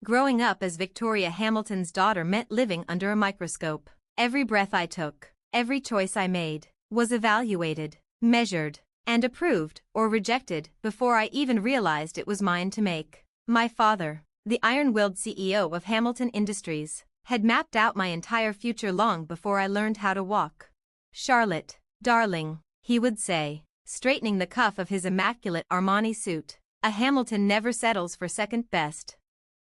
Growing up as Victoria Hamilton's daughter meant living under a microscope. Every breath I took, every choice I made, was evaluated, measured, and approved or rejected before I even realized it was mine to make. My father, the iron-willed CEO of Hamilton Industries, had mapped out my entire future long before I learned how to walk. "Charlotte, darling," he would say, straightening the cuff of his immaculate Armani suit, "a Hamilton never settles for second best."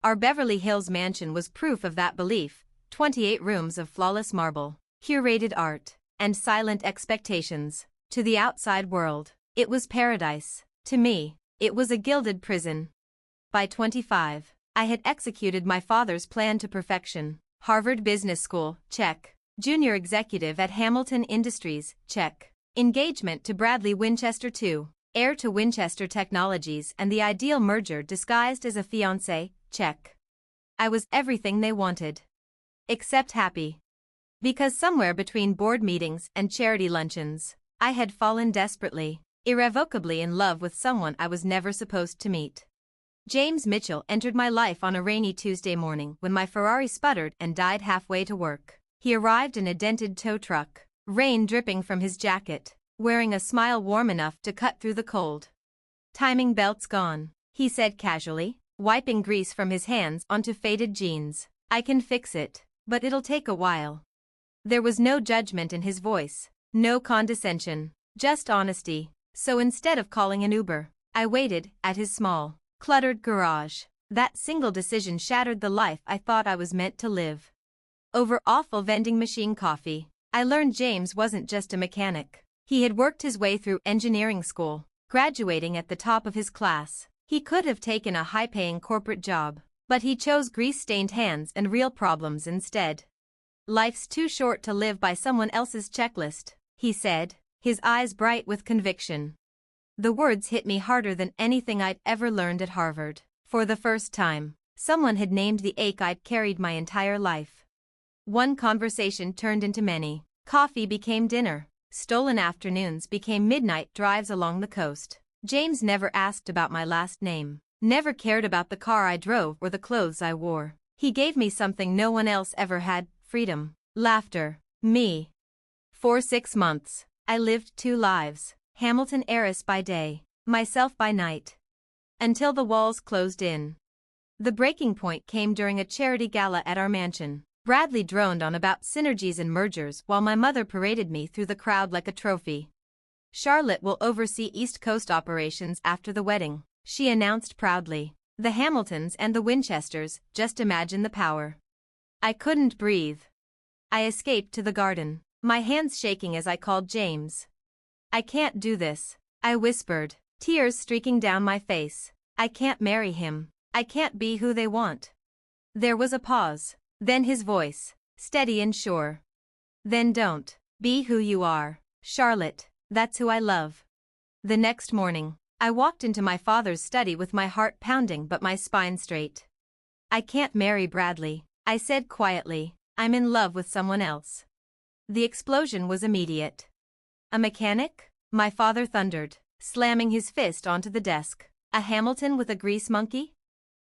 Our Beverly Hills mansion was proof of that belief: 28 rooms of flawless marble, curated art, and silent expectations. To the outside world, it was paradise. To me, it was a gilded prison. By 25, I had executed my father's plan to perfection. Harvard Business School, check. Junior executive at Hamilton Industries, check. Engagement to Bradley Winchester II, heir to Winchester Technologies and the ideal merger disguised as a fiancé, check. I was everything they wanted. Except happy. Because somewhere between board meetings and charity luncheons, I had fallen desperately, irrevocably in love with someone I was never supposed to meet. James Mitchell entered my life on a rainy Tuesday morning when my Ferrari sputtered and died halfway to work. He arrived in a dented tow truck, rain dripping from his jacket, wearing a smile warm enough to cut through the cold. "Timing belt's gone," he said casually, wiping grease from his hands onto faded jeans. "I can fix it, but it'll take a while." There was no judgment in his voice, no condescension, just honesty. So instead of calling an Uber, I waited at his small, cluttered garage. That single decision shattered the life I thought I was meant to live. Over awful vending machine coffee, I learned James wasn't just a mechanic. He had worked his way through engineering school, graduating at the top of his class. He could have taken a high-paying corporate job, but he chose grease-stained hands and real problems instead. "Life's too short to live by someone else's checklist," he said, his eyes bright with conviction. The words hit me harder than anything I'd ever learned at Harvard. For the first time, someone had named the ache I'd carried my entire life. One conversation turned into many. Coffee became dinner. Stolen afternoons became midnight drives along the coast. James never asked about my last name, never cared about the car I drove or the clothes I wore. He gave me something no one else ever had: freedom, laughter, me. For 6 months, I lived 2 lives, Hamilton heiress by day, myself by night. Until the walls closed in. The breaking point came during a charity gala at our mansion. Bradley droned on about synergies and mergers while my mother paraded me through the crowd like a trophy. "Charlotte will oversee East Coast operations after the wedding," she announced proudly. "The Hamiltons and the Winchesters, just imagine the power." I couldn't breathe. I escaped to the garden, my hands shaking as I called James. "I can't do this," I whispered, tears streaking down my face. "I can't marry him. I can't be who they want." There was a pause. Then his voice, steady and sure. "Then don't. Be who you are, Charlotte. That's who I love." The next morning, I walked into my father's study with my heart pounding but my spine straight. "I can't marry Bradley," I said quietly. "I'm in love with someone else." The explosion was immediate. "A mechanic?" my father thundered, slamming his fist onto the desk. "A Hamilton with a grease monkey?"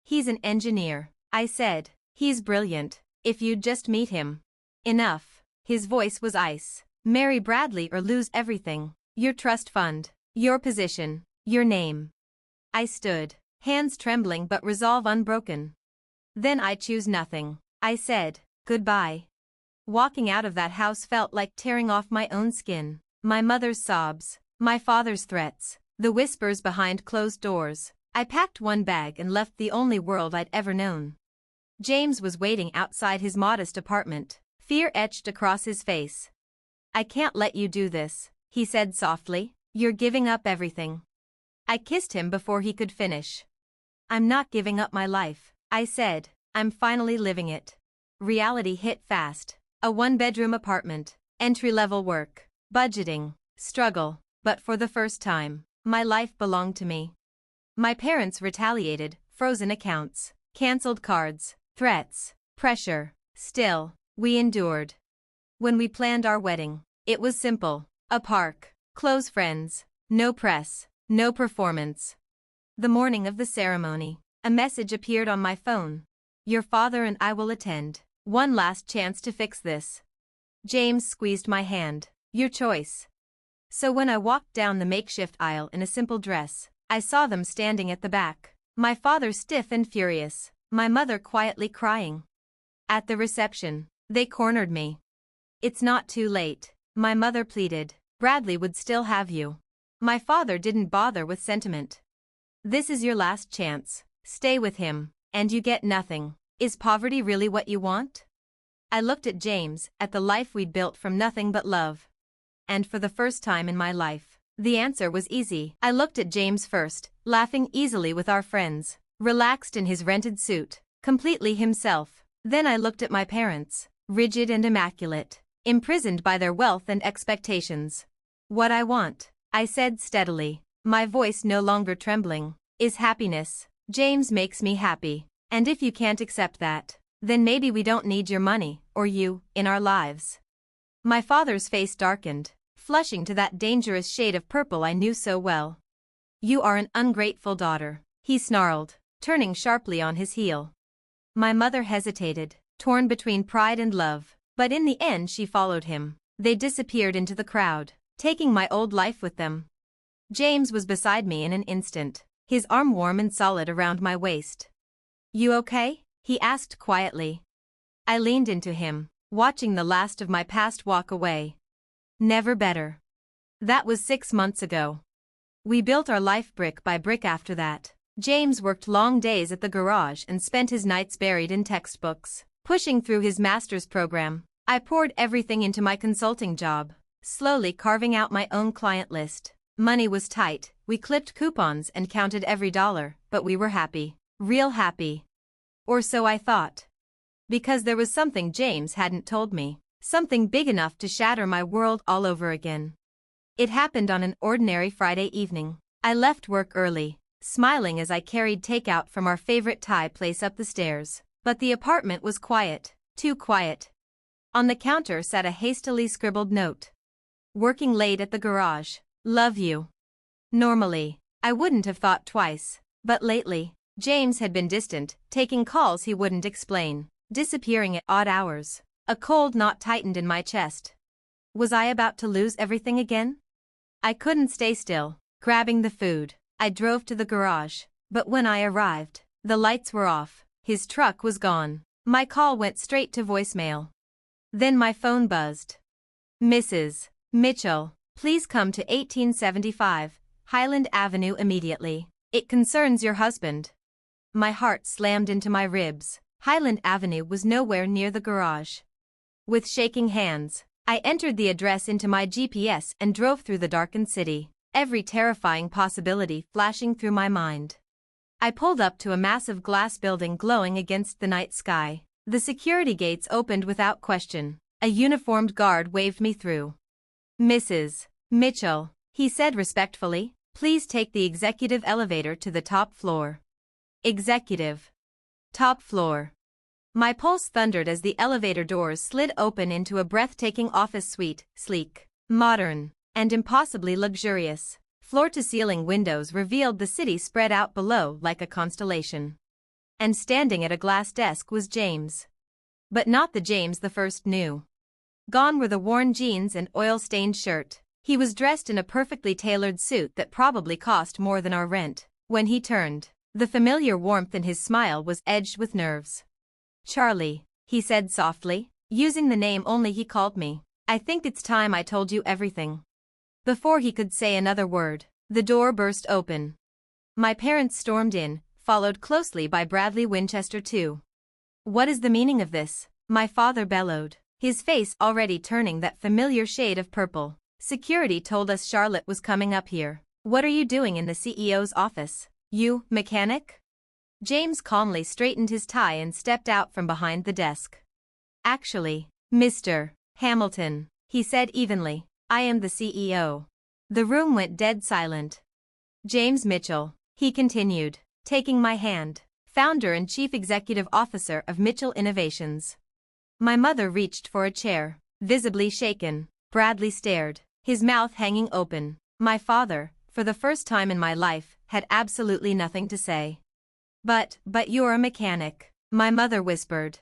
"He's an engineer," I said. "He's brilliant. If you'd just meet him." "Enough." His voice was ice. "Marry Bradley or lose everything. Your trust fund, your position, your name." I stood, hands trembling but resolve unbroken. "Then I choose nothing," I said. "Goodbye." Walking out of that house felt like tearing off my own skin. My mother's sobs, my father's threats, the whispers behind closed doors. I packed one bag and left the only world I'd ever known. James was waiting outside his modest apartment, fear etched across his face. "I can't let you do this," he said softly. "You're giving up everything." I kissed him before he could finish. "I'm not giving up my life," I said. "I'm finally living it." Reality hit fast. A 1-bedroom apartment, entry-level work, budgeting, struggle, but for the first time, my life belonged to me. My parents retaliated, frozen accounts, canceled cards, threats, pressure. Still, we endured. When we planned our wedding, it was simple: a park, close friends, no press, no performance. The morning of the ceremony, a message appeared on my phone. Your father and I will attend. One last chance to fix this. James squeezed my hand. Your choice. So when I walked down the makeshift aisle in a simple dress, I saw them standing at the back. My father stiff and furious, my mother quietly crying. At the reception, they cornered me. It's not too late, my mother pleaded. Bradley would still have you. My father didn't bother with sentiment. This is your last chance. Stay with him, and you get nothing. Is poverty really what you want? I looked at James, at the life we'd built from nothing but love. And for the first time in my life, the answer was easy. I looked at James first, laughing easily with our friends, relaxed in his rented suit, completely himself. Then I looked at my parents, rigid and immaculate, imprisoned by their wealth and expectations. What I want, I said steadily, my voice no longer trembling, is happiness. James makes me happy, and if you can't accept that, then maybe we don't need your money, or you, in our lives. My father's face darkened, flushing to that dangerous shade of purple I knew so well. You are an ungrateful daughter, he snarled, turning sharply on his heel. My mother hesitated, torn between pride and love, but in the end she followed him. They disappeared into the crowd, taking my old life with them. James was beside me in an instant, his arm warm and solid around my waist. You okay? He asked quietly. I leaned into him, watching the last of my past walk away. Never better. That was 6 months ago. We built our life brick by brick after that. James worked long days at the garage and spent his nights buried in textbooks, pushing through his master's program. I poured everything into my consulting job, slowly carving out my own client list. Money was tight, we clipped coupons and counted every dollar, but we were happy. Real happy. Or so I thought. Because there was something James hadn't told me, something big enough to shatter my world all over again. It happened on an ordinary Friday evening. I left work early, smiling as I carried takeout from our favorite Thai place up the stairs. But the apartment was quiet, too quiet. On the counter sat a hastily scribbled note. Working late at the garage. Love you. Normally, I wouldn't have thought twice, but lately, James had been distant, taking calls he wouldn't explain, disappearing at odd hours. A cold knot tightened in my chest. Was I about to lose everything again? I couldn't stay still. Grabbing the food, I drove to the garage, but when I arrived, the lights were off, his truck was gone. My call went straight to voicemail. Then my phone buzzed. Mrs. Mitchell, please come to 1875, Highland Avenue immediately. It concerns your husband. My heart slammed into my ribs. Highland Avenue was nowhere near the garage. With shaking hands, I entered the address into my GPS and drove through the darkened city, every terrifying possibility flashing through my mind. I pulled up to a massive glass building glowing against the night sky. The security gates opened without question. A uniformed guard waved me through. Mrs. Mitchell, he said respectfully, please take the executive elevator to the top floor. Executive. Top floor. My pulse thundered as the elevator doors slid open into a breathtaking office suite, sleek, modern, and impossibly luxurious. Floor-to-ceiling windows revealed the city spread out below like a constellation. And standing at a glass desk was James. But not the James the first knew. Gone were the worn jeans and oil-stained shirt. He was dressed in a perfectly tailored suit that probably cost more than our rent. When he turned, the familiar warmth in his smile was edged with nerves. Charlie, he said softly, using the name only he called me. I think it's time I told you everything. Before he could say another word, the door burst open. My parents stormed in, followed closely by Bradley Winchester too. What is the meaning of this? My father bellowed, his face already turning that familiar shade of purple. Security told us Charlotte was coming up here. What are you doing in the CEO's office? You, mechanic? James calmly straightened his tie and stepped out from behind the desk. Actually, Mr. Hamilton, he said evenly, I am the CEO. The room went dead silent. James Mitchell, he continued, taking my hand, founder and chief executive officer of Mitchell Innovations. My mother reached for a chair, visibly shaken. Bradley stared, his mouth hanging open. My father, for the first time in my life, had absolutely nothing to say. But you're a mechanic. My mother whispered.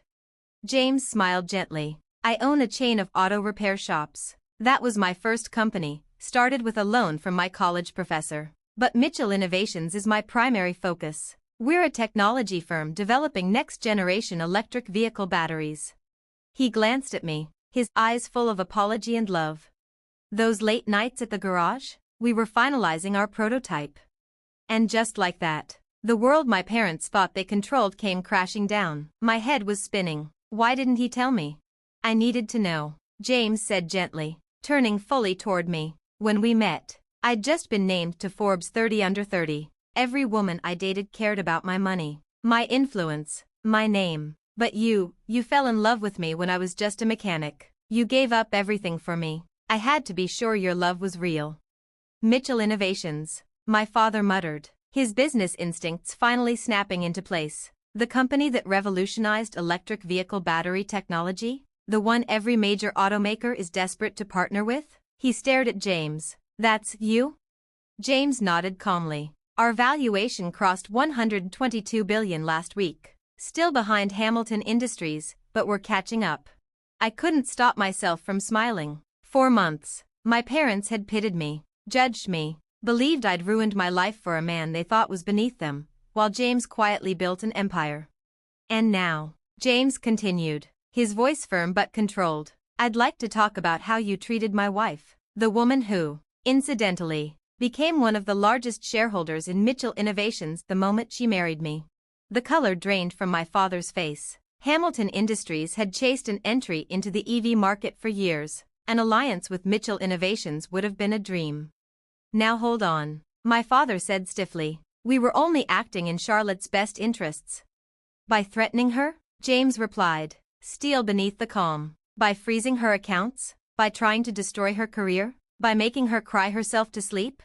James smiled gently. I own a chain of auto repair shops. That was my first company, started with a loan from my college professor. But Mitchell Innovations is my primary focus. We're a technology firm developing next-generation electric vehicle batteries. He glanced at me, his eyes full of apology and love. Those late nights at the garage? We were finalizing our prototype. And just like that, the world my parents thought they controlled came crashing down. My head was spinning. Why didn't he tell me? I needed to know, James said gently, turning fully toward me. When we met, I'd just been named to Forbes 30 Under 30. Every woman I dated cared about my money, my influence, my name. But you fell in love with me when I was just a mechanic. You gave up everything for me. I had to be sure your love was real. Mitchell Innovations, my father muttered, his business instincts finally snapping into place. The company that revolutionized electric vehicle battery technology? The one every major automaker is desperate to partner with? He stared at James. That's you? James nodded calmly. Our valuation crossed $122 billion last week. Still behind Hamilton Industries, but we're catching up. I couldn't stop myself from smiling. For months, my parents had pitied me, judged me, believed I'd ruined my life for a man they thought was beneath them, while James quietly built an empire. And now, James continued, his voice firm but controlled, I'd like to talk about how you treated my wife, the woman who, incidentally, became one of the largest shareholders in Mitchell Innovations the moment she married me. The color drained from my father's face. Hamilton Industries had chased an entry into the EV market for years. An alliance with Mitchell Innovations would have been a dream. Now hold on, my father said stiffly. We were only acting in Charlotte's best interests. By threatening her? James replied, steel beneath the calm. By freezing her accounts? By trying to destroy her career? By making her cry herself to sleep?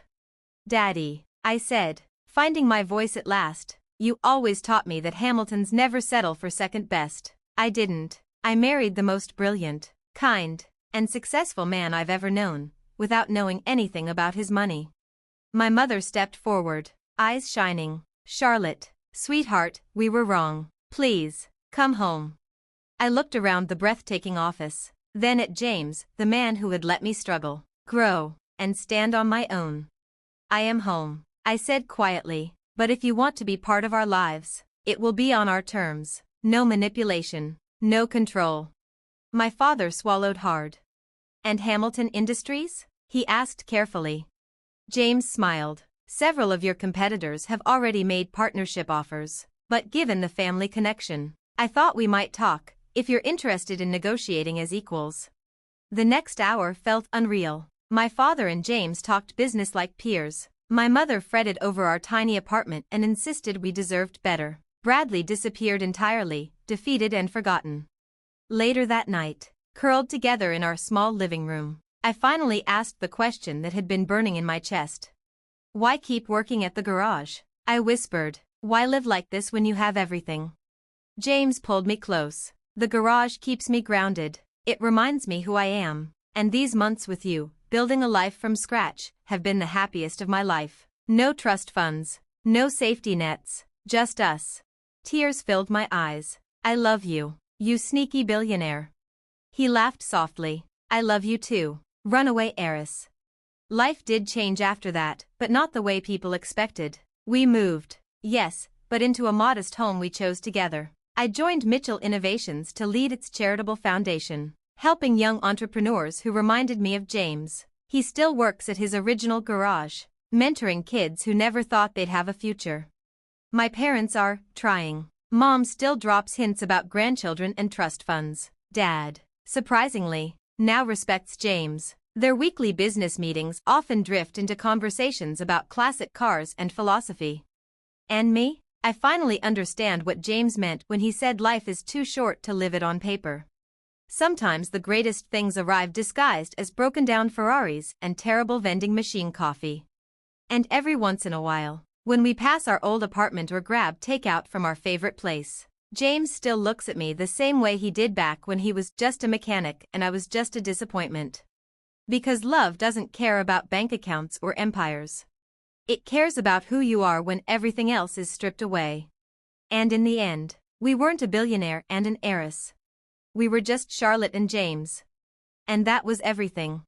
Daddy, I said, finding my voice at last, you always taught me that Hamiltons never settle for second best. I didn't. I married the most brilliant, kind, and successful man I've ever known, without knowing anything about his money. My mother stepped forward, eyes shining. Charlotte, sweetheart, we were wrong. Please, come home. I looked around the breathtaking office, then at James, the man who had let me struggle, grow, and stand on my own. I am home, I said quietly, but if you want to be part of our lives, it will be on our terms. No manipulation, no control. My father swallowed hard. And Hamilton Industries? He asked carefully. James smiled. Several of your competitors have already made partnership offers, but given the family connection, I thought we might talk, if you're interested in negotiating as equals. The next hour felt unreal. My father and James talked business like peers. My mother fretted over our tiny apartment and insisted we deserved better. Bradley disappeared entirely, defeated and forgotten. Later that night, curled together in our small living room, I finally asked the question that had been burning in my chest. Why keep working at the garage? I whispered. Why live like this when you have everything? James pulled me close. The garage keeps me grounded. It reminds me who I am. And these months with you, building a life from scratch, have been the happiest of my life. No trust funds, no safety nets, just us. Tears filled my eyes. I love you, you sneaky billionaire. He laughed softly. I love you too, runaway heiress. Life did change after that, but not the way people expected. We moved, yes, but into a modest home we chose together. I joined Mitchell Innovations to lead its charitable foundation, helping young entrepreneurs who reminded me of James. He still works at his original garage, mentoring kids who never thought they'd have a future. My parents are trying. Mom still drops hints about grandchildren and trust funds. Dad, surprisingly, now respects James. Their weekly business meetings often drift into conversations about classic cars and philosophy. And me? I finally understand what James meant when he said life is too short to live it on paper. Sometimes the greatest things arrive disguised as broken-down Ferraris and terrible vending machine coffee. And every once in a while, when we pass our old apartment or grab takeout from our favorite place, James still looks at me the same way he did back when he was just a mechanic and I was just a disappointment. Because love doesn't care about bank accounts or empires. It cares about who you are when everything else is stripped away. And in the end, We weren't a billionaire and an heiress. We were just Charlotte and James. And that was everything.